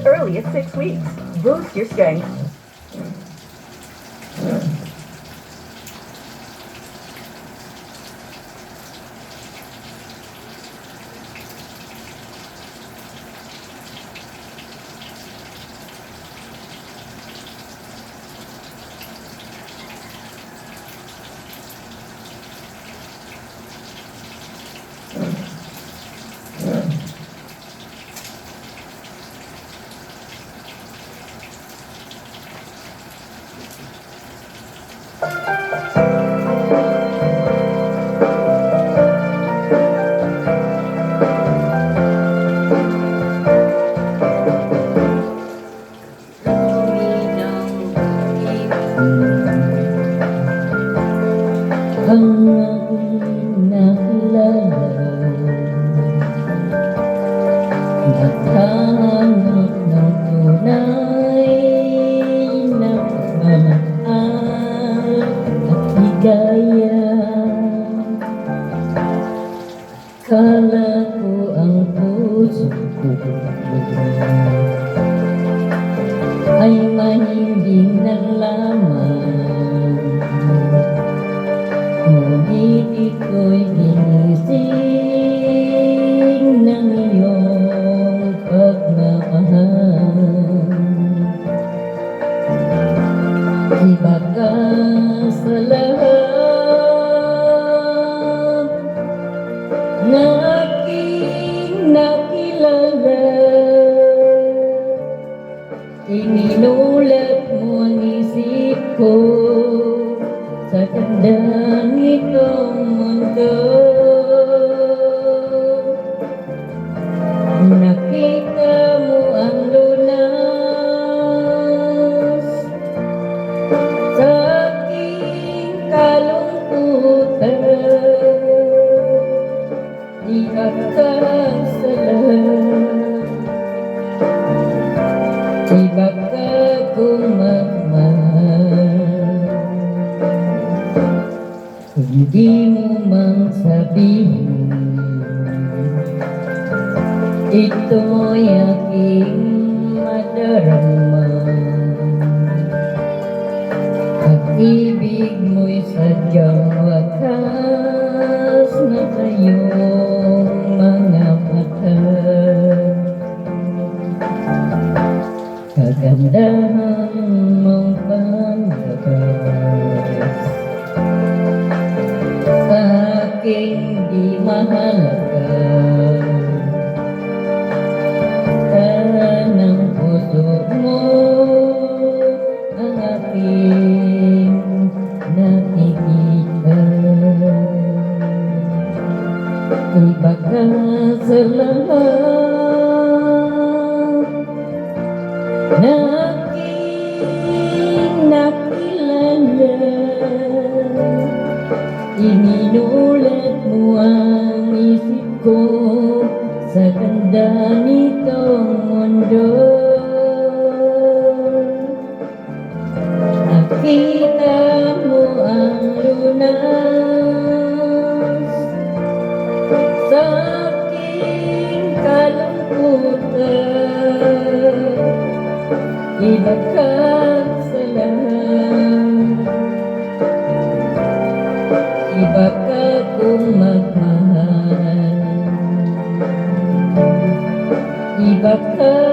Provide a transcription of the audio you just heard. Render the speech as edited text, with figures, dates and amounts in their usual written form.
early at 6 weeks. Boost your strength. Ang aking nakilala, naghanap ng tunay na pagmamahal at higaya. Kala ko ang puso ko ay mahimbing na lamang, ngunit ito'y ginising ng iyong pagmamahal. Iba ka sa lahat na aking nakilala. Ininulat mo ang isip ko sa ganda nitong mundo. Nakita mo ang lunas sa aking kalungkutan. Iba ka sa lahat, iba ka kung magmahal. Hindi mo mang sabihin, ito'y aking madarama. Pag-ibig mo'y sadyang wakas na iyong mga mata. Kagandahan mong panlabas sa aking di mahalaga. Kanang puso mo ang aking nakikita. Iba ka sa lahat na aking nakilala. Ininulat mo ang isip ko sa ganda nitong mundo. Nakita mo ang lunas sa aking kalungkutan. Iba ka sa lahat, iba ka kung magmahal. Iba ka